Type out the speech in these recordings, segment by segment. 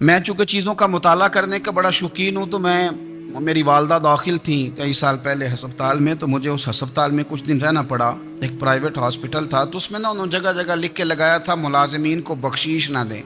میں چونکہ چیزوں کا مطالعہ کرنے کا بڑا شوقین ہوں، تو میری والدہ داخل تھیں کئی سال پہلے ہسپتال میں، تو مجھے اس ہسپتال میں کچھ دن رہنا پڑا۔ ایک پرائیویٹ ہاسپٹل تھا، تو اس میں انہوں نے جگہ جگہ لکھ کے لگایا تھا ملازمین کو بخشیش نہ دیں،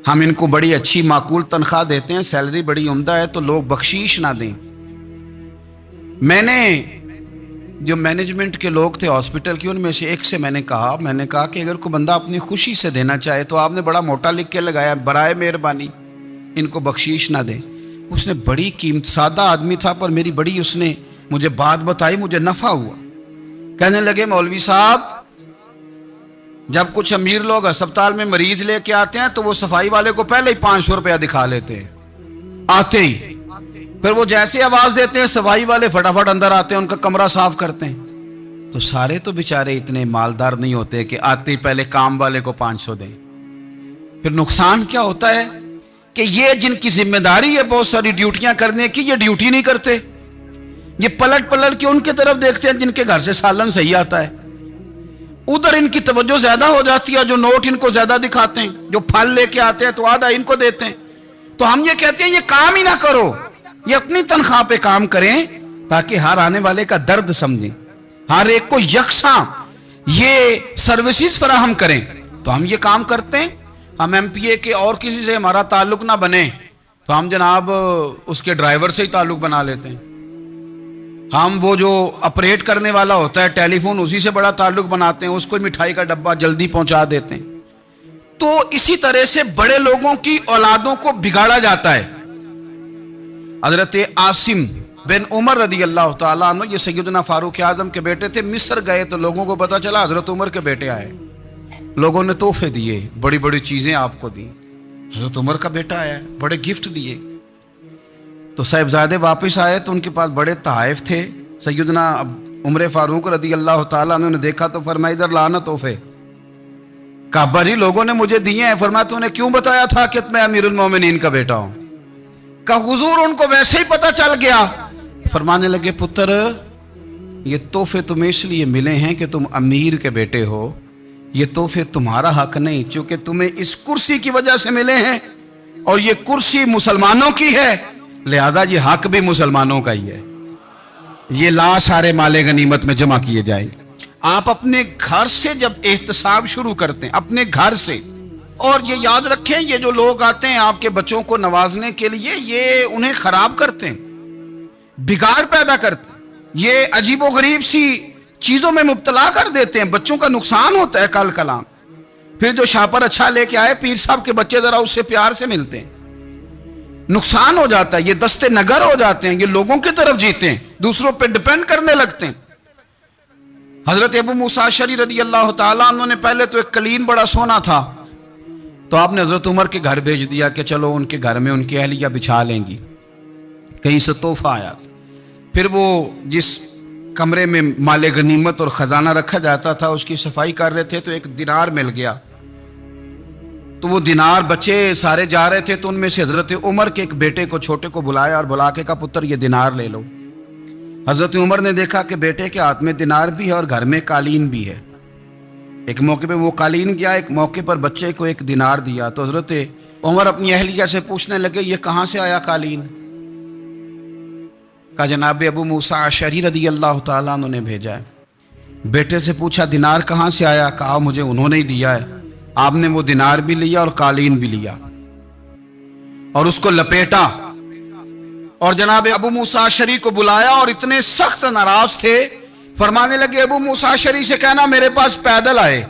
ہم ان کو بڑی اچھی معقول تنخواہ دیتے ہیں، سیلری بڑی عمدہ ہے، تو لوگ بخشیش نہ دیں۔ میں نے جو مینجمنٹ کے لوگ تھے ہاسپٹل کی، ان میں سے ایک سے میں نے کہا کہ اگر کوئی بندہ اپنی خوشی سے دینا چاہے تو آپ نے بڑا موٹا لکھ کے لگایا برائے مہربانی ان کو بخشیش نہ دیں۔ اس نے بڑی قیمت، سادہ آدمی تھا پر میری بڑی اس نے مجھے بات بتائی، مجھے نفع ہوا۔ کہنے لگے مولوی صاحب، جب کچھ امیر لوگ ہسپتال میں مریض لے کے آتے ہیں تو وہ صفائی والے کو پہلے ہی 500 روپیہ دکھا لیتے ہیں آتے ہی، پھر وہ جیسے آواز دیتے ہیں صفائی والے فٹافٹ اندر آتے ہیں، ان کا کمرہ صاف کرتے ہیں۔ تو سارے تو بیچارے اتنے مالدار نہیں ہوتے کہ آتے ہی پہلے کام والے کو 500 دیں۔ پھر نقصان کیا ہوتا ہے کہ یہ جن کی ذمہ داری ہے بہت ساری ڈیوٹیاں کرنے کی، یہ ڈیوٹی نہیں کرتے، یہ پلٹ پلٹ کے ان کی طرف دیکھتے ہیں جن کے گھر سے سالن صحیح آتا ہے، ادھر ان کی توجہ زیادہ ہو جاتی ہے، جو نوٹ ان کو زیادہ دکھاتے ہیں، جو پھل لے کے آتے ہیں تو آدھا ان کو دیتے ہیں۔ تو ہم یہ کہتے ہیں یہ کام ہی نہ کرو، یہ اپنی تنخواہ پہ کام کریں تاکہ ہر آنے والے کا درد سمجھیں، ہر ایک کو یکساں یہ سروسز فراہم کریں۔ تو ہم یہ کام کرتے ہیں۔ ہم ایم پی اے کے اور کسی سے ہمارا تعلق نہ بنے تو ہم جناب اس کے ڈرائیور سے ہی تعلق بنا لیتے ہیں، ہم وہ جو آپریٹ کرنے والا ہوتا ہے ٹیلی فون اسی سے بڑا تعلق بناتے ہیں، اس کو مٹھائی کا ڈبہ جلدی پہنچا دیتے ہیں۔ تو اسی طرح سے بڑے لوگوں کی اولادوں کو بگاڑا جاتا ہے۔ حضرت عاصم بن عمر رضی اللہ تعالیٰ عنہ، یہ سیدنا فاروق اعظم کے بیٹے تھے، مصر گئے تو لوگوں کو پتا چلا حضرت عمر کے بیٹے آئے، لوگوں نے تحفے دیے، بڑی بڑی چیزیں آپ کو دی، حضرت عمر کا بیٹا آیا ہے، بڑے گفٹ دیے۔ تو صاحبزادے واپس آئے تو ان کے پاس بڑے تحائف تھے۔ سیدنا عمر فاروق رضی اللہ تعالیٰ عنہ نے دیکھا تو فرمایا ادھر لانا تحفے۔ کعبہ جی لوگوں نے مجھے دیے ہیں۔ فرمایا تو نے کیوں بتایا تھا کہ میں امیر المومنین کا بیٹا ہوں؟ کہ حضور ان کو ویسے ہی پتا چل گیا۔ فرمانے لگے پتر یہ تحفے تمہیں اس لیے ملے ہیں کہ تم امیر کے بیٹے ہو، یہ تحفے تمہارا حق نہیں، چونکہ تمہیں اس کرسی کی وجہ سے ملے ہیں اور یہ کرسی مسلمانوں کی ہے، لہذا یہ حق بھی مسلمانوں کا ہی ہے، یہ لا سارے مال غنیمت میں جمع کیے جائیں گے۔ آپ اپنے گھر سے جب احتساب شروع کرتے ہیں، اپنے گھر سے، اور یہ یاد رکھیں یہ جو لوگ آتے ہیں آپ کے بچوں کو نوازنے کے لیے، یہ انہیں خراب کرتے ہیں، بگاڑ پیدا کرتے ہیں، یہ عجیب و غریب سی چیزوں میں مبتلا کر دیتے ہیں، بچوں کا نقصان ہوتا ہے کل کلام۔ پھر جو شاپر اچھا لے کے آئے پیر صاحب کے بچے ذرا اس سے پیار سے ملتے ہیں، نقصان ہو جاتا ہے، یہ دستے نگر ہو جاتے ہیں، یہ لوگوں کی طرف جیتے ہیں، دوسروں پہ ڈیپینڈ کرنے لگتے ہیں۔ حضرت ابو موسیٰ اشعری رضی اللہ تعالیٰ عنہ نے پہلے تو ایک قلین بڑا سونا تھا، تو آپ نے حضرت عمر کے گھر بھیج دیا کہ چلو ان کے گھر میں ان کی اہلیہ بچھا لیں گی، کہیں سے تحفہ آیا۔ پھر وہ جس کمرے میں مال غنیمت اور خزانہ رکھا جاتا تھا اس کی صفائی کر رہے تھے تو ایک دینار مل گیا، تو وہ دینار بچے سارے جا رہے تھے، تو ان میں سے حضرت عمر کے ایک بیٹے کو چھوٹے کو بلایا اور بلا کے کہا پتر یہ دینار لے لو۔ حضرت عمر نے دیکھا کہ بیٹے کے ہاتھ میں دینار بھی ہے اور گھر میں قالین بھی ہے، ایک موقع پہ وہ قالین گیا، ایک موقع پر بچے کو ایک دینار دیا۔ تو حضرت عمر اپنی اہلیہ سے پوچھنے لگے یہ کہاں سے آیا قالین؟ کہا جناب ابو موسیٰ اشعری رضی اللہ تعالیٰ عنہ نے بھیجا ہے۔ بیٹے سے پوچھا دینار کہاں سے آیا؟ کہا مجھے انہوں نے ہی دیا ہے۔ آپ نے وہ دینار بھی لیا اور قالین بھی لیا اور اس کو لپیٹا اور جناب ابو موسیٰ اشعری کو بلایا، اور اتنے سخت ناراض تھے، فرمانے لگے ابو موسیٰ اشعری سے کہنا میرے پاس پیدل آئے،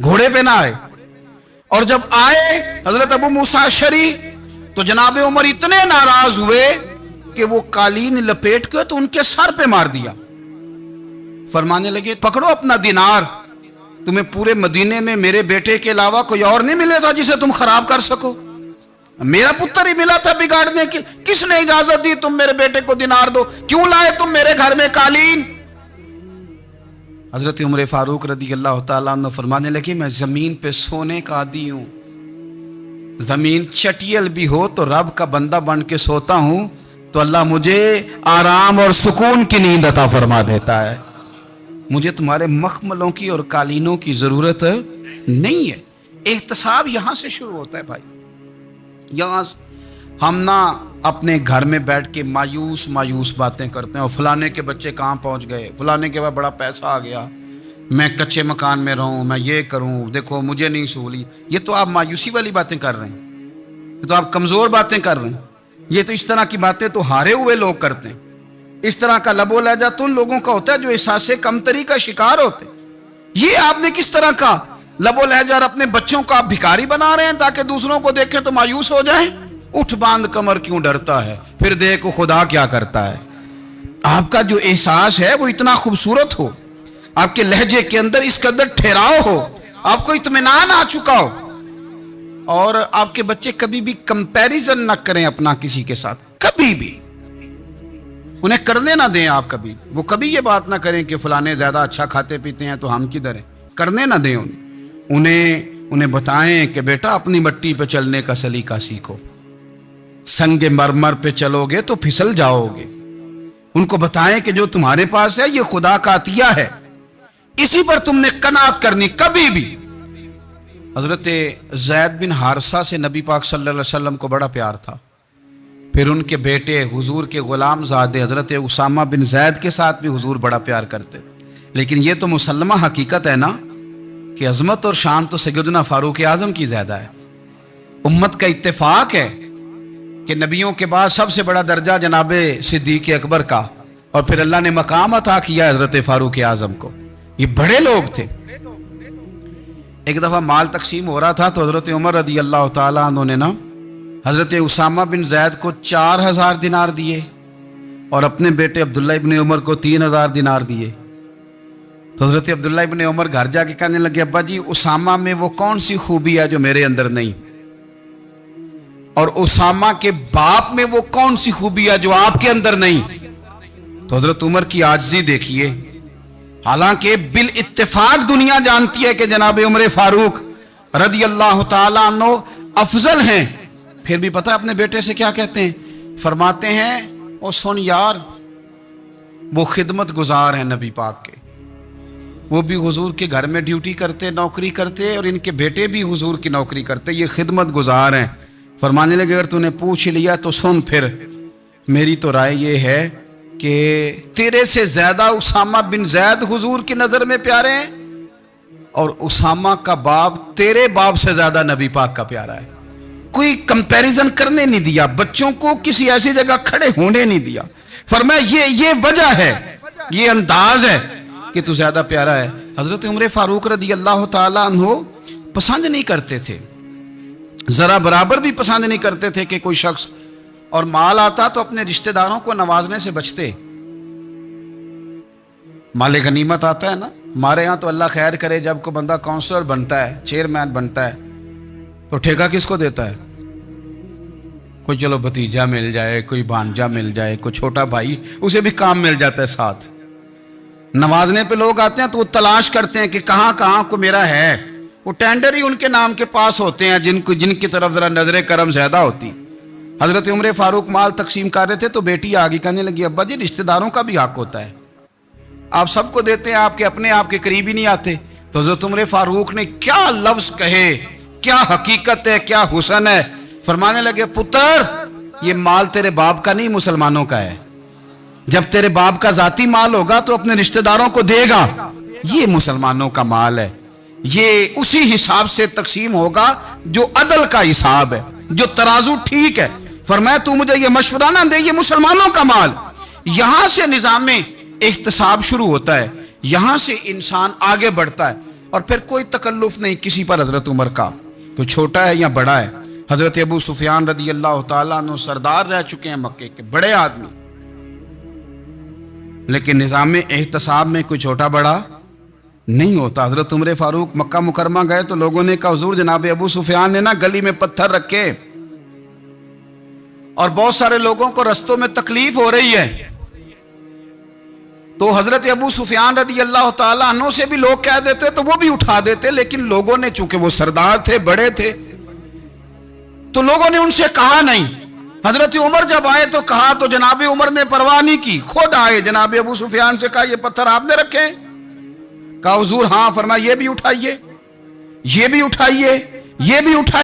گھوڑے پہ نہ آئے۔ اور جب آئے حضرت ابو موسیٰ اشعری تو جناب عمر اتنے ناراض ہوئے کہ وہ قالین لپیٹ کے تو ان کے سر پہ مار دیا۔ فرمانے لگے پکڑو اپنا دینار، تمہیں پورے مدینے میں میرے بیٹے کے علاوہ کوئی اور نہیں ملے تھا جسے تم خراب کر سکو، میرا پتر ہی ملا تھا بگاڑنے کی، کس نے اجازت دی تم میرے بیٹے کو دینار دو؟ کیوں لائے تم میرے گھر میں قالین؟ حضرت عمر فاروق رضی اللہ تعالیٰ عنہ فرمانے لگے میں زمین پہ سونے کا عادی ہوں، زمین چٹیل بھی ہو تو رب کا بندہ بن کے سوتا ہوں تو اللہ مجھے آرام اور سکون کی نیند عطا فرما دیتا ہے، مجھے تمہارے مخملوں کی اور قالینوں کی ضرورت نہیں ہے. احتساب یہاں سے شروع ہوتا ہے بھائی. یہاں ہم نہ اپنے گھر میں بیٹھ کے مایوس باتیں کرتے ہیں، اور فلانے کے بچے کہاں پہنچ گئے، فلانے کے بعد بڑا پیسہ آ گیا، میں کچے مکان میں رہوں، میں یہ کروں، دیکھو مجھے نہیں سہولی. یہ تو آپ مایوسی والی باتیں کر رہے ہیں، یہ تو آپ کمزور باتیں کر رہے ہیں. یہ تو اس طرح کی باتیں تو ہارے ہوئے لوگ کرتے ہیں. اس طرح کا لب و لہجہ تو ان لوگوں کا ہوتا ہے جو احساس کمتری کا شکار ہوتے ہیں. یہ آپ نے کس طرح کا لب و لہجہ، اور اپنے بچوں کو آپ بھکاری بنا رہے ہیں تاکہ دوسروں کو دیکھیں تو مایوس ہو جائیں. اٹھ باندھ کمر کیوں ڈرتا ہے، پھر دیکھو خدا کیا کرتا ہے. آپ کا جو احساس ہے وہ اتنا خوبصورت ہو، آپ کے لہجے کے اندر اس قدر ٹھہراؤ ہو، آپ کو اطمینان آ چکا ہو، اور آپ کے بچے کبھی بھی کمپیریزن نہ کریں اپنا کسی کے ساتھ. کبھی بھی انہیں کرنے نہ دیں. آپ کبھی وہ کبھی یہ بات نہ کریں کہ فلانے زیادہ اچھا کھاتے پیتے ہیں تو ہم کدھر ہیں. کرنے نہ دیں. انہیں بتائیں کہ بیٹا اپنی مٹی پہ چلنے کا سلیقہ سیکھو. سنگ مرمر پہ چلو گے تو پھسل جاؤ گے. ان کو بتائیں کہ جو تمہارے پاس ہے یہ خدا کا عطیہ ہے، اسی پر تم نے قناعت کرنی. کبھی بھی. حضرت زید بن حارثہ سے نبی پاک صلی اللہ علیہ وسلم کو بڑا پیار تھا. پھر ان کے بیٹے حضور کے غلام زادے حضرت اسامہ بن زید کے ساتھ بھی حضور بڑا پیار کرتے. لیکن یہ تو مسلمہ حقیقت ہے نا کہ عظمت اور شان تو سیدنا فاروق اعظم کی زیادہ ہے. امت کا اتفاق ہے کہ نبیوں کے بعد سب سے بڑا درجہ جناب صدیق اکبر کا، اور پھر اللہ نے مقام عطا کیا حضرت فاروق اعظم کو. یہ بڑے لوگ تھے. ایک دفعہ مال تقسیم ہو رہا تھا تو حضرت عمر رضی اللہ تعالیٰ عنہ نے نا حضرت اسامہ بن زید کو 4000 دینار دیے، اور اپنے بیٹے عبداللہ ابن عمر کو 3000 دینار دیے. تو حضرت عبداللہ ابن عمر گھر جا کے کہنے لگے ابا جی اسامہ میں وہ کون سی خوبی ہے جو میرے اندر نہیں، اور اسامہ کے باپ میں وہ کون سی خوبی ہے جو آپ کے اندر نہیں. تو حضرت عمر کی عاجزی دیکھیے. حالانکہ بالاتفاق دنیا جانتی ہے کہ جناب عمر فاروق رضی اللہ تعالیٰ عنہ افضل ہیں، پھر بھی پتہ اپنے بیٹے سے کیا کہتے ہیں؟ فرماتے ہیں او سن یار، وہ خدمت گزار ہیں نبی پاک کے، وہ بھی حضور کے گھر میں ڈیوٹی کرتے، نوکری کرتے، اور ان کے بیٹے بھی حضور کی نوکری کرتے، یہ خدمت گزار ہیں. فرمانے لگے اگر تو نے پوچھ لیا تو سن، پھر میری تو رائے یہ ہے کہ تیرے سے زیادہ اسامہ بن زید حضور کی نظر میں پیارے ہیں، اور اسامہ کا باپ تیرے باپ سے زیادہ نبی پاک کا پیارا ہے. کوئی کمپیریزن کرنے نہیں دیا، بچوں کو کسی ایسی جگہ کھڑے ہونے نہیں دیا. فرمایا یہ وجہ ہے، یہ انداز ہے کہ تو زیادہ پیارا ہے. حضرت عمر فاروق رضی اللہ تعالیٰ عنہ پسند نہیں کرتے تھے، ذرا برابر بھی پسند نہیں کرتے تھے کہ کوئی شخص اور مال آتا تو اپنے رشتہ داروں کو نوازنے سے بچتے. مال غنیمت آتا ہے نا، ہمارے ہاں تو اللہ خیر کرے جب کوئی بندہ کونسلر بنتا ہے، چیئرمین بنتا ہے، تو ٹھیکہ کس کو دیتا ہے؟ کوئی چلو بھتیجا مل جائے، کوئی بھانجا مل جائے، کوئی چھوٹا بھائی، اسے بھی کام مل جاتا ہے ساتھ. نوازنے پہ لوگ آتے ہیں تو وہ تلاش کرتے ہیں کہ کہاں کہاں کو میرا ہے. وہ ٹینڈر ہی ان کے نام کے پاس ہوتے ہیں جن کی طرف ذرا نظر کرم زیادہ ہوتی. حضرت عمر فاروق مال تقسیم کر رہے تھے تو بیٹی آگے کہنے لگی ابا جی رشتہ داروں کا بھی حق ہوتا ہے، آپ سب کو دیتے ہیں، آپ کے اپنے آپ کے قریب ہی نہیں آتے. تو حضرت عمر فاروق نے کیا لفظ کہے، کیا حقیقت ہے، کیا حسن ہے. فرمانے لگے پتر یہ مال تیرے باپ کا نہیں مسلمانوں کا ہے. جب تیرے باپ کا ذاتی مال ہوگا تو اپنے رشتہ داروں کو دے گا، یہ مسلمانوں کا مال ہے، یہ اسی حساب سے تقسیم ہوگا جو عدل کا حساب ہے، جو ترازو ٹھیک ہے. فرمایا تو مجھے یہ مشورہ نہ دے، یہ مسلمانوں کا مال. یہاں سے نظام احتساب شروع ہوتا ہے، یہاں سے انسان آگے بڑھتا ہے، اور پھر کوئی تکلف نہیں کسی پر. حضرت عمر کا کوئی چھوٹا ہے یا بڑا ہے. حضرت ابو سفیان رضی اللہ تعالیٰ عنہ سردار رہ چکے ہیں مکے کے، بڑے آدمی، لیکن نظام احتساب میں کوئی چھوٹا بڑا نہیں ہوتا. حضرت عمر فاروق مکہ مکرمہ گئے تو لوگوں نے کہا حضور جناب ابو سفیان نے نا گلی میں پتھر رکھے، اور بہت سارے لوگوں کو رستوں میں تکلیف ہو رہی ہے. تو حضرت ابو سفیان رضی اللہ تعالیٰ عنہ سے بھی لوگ کہہ دیتے تو وہ بھی اٹھا دیتے، لیکن لوگوں نے چونکہ وہ سردار تھے، بڑے تھے، تو لوگوں نے ان سے کہا نہیں. حضرت عمر جب آئے تو کہا تو جناب عمر نے پرواہ نہیں کی، خود آئے جناب ابو سفیان سے کہا یہ پتھر آپ نے رکھے؟ کہا حضور ہاں. فرمایا یہ بھی اٹھائیے. یہ بھی اٹھائیے، یہ بھی اٹھائیے۔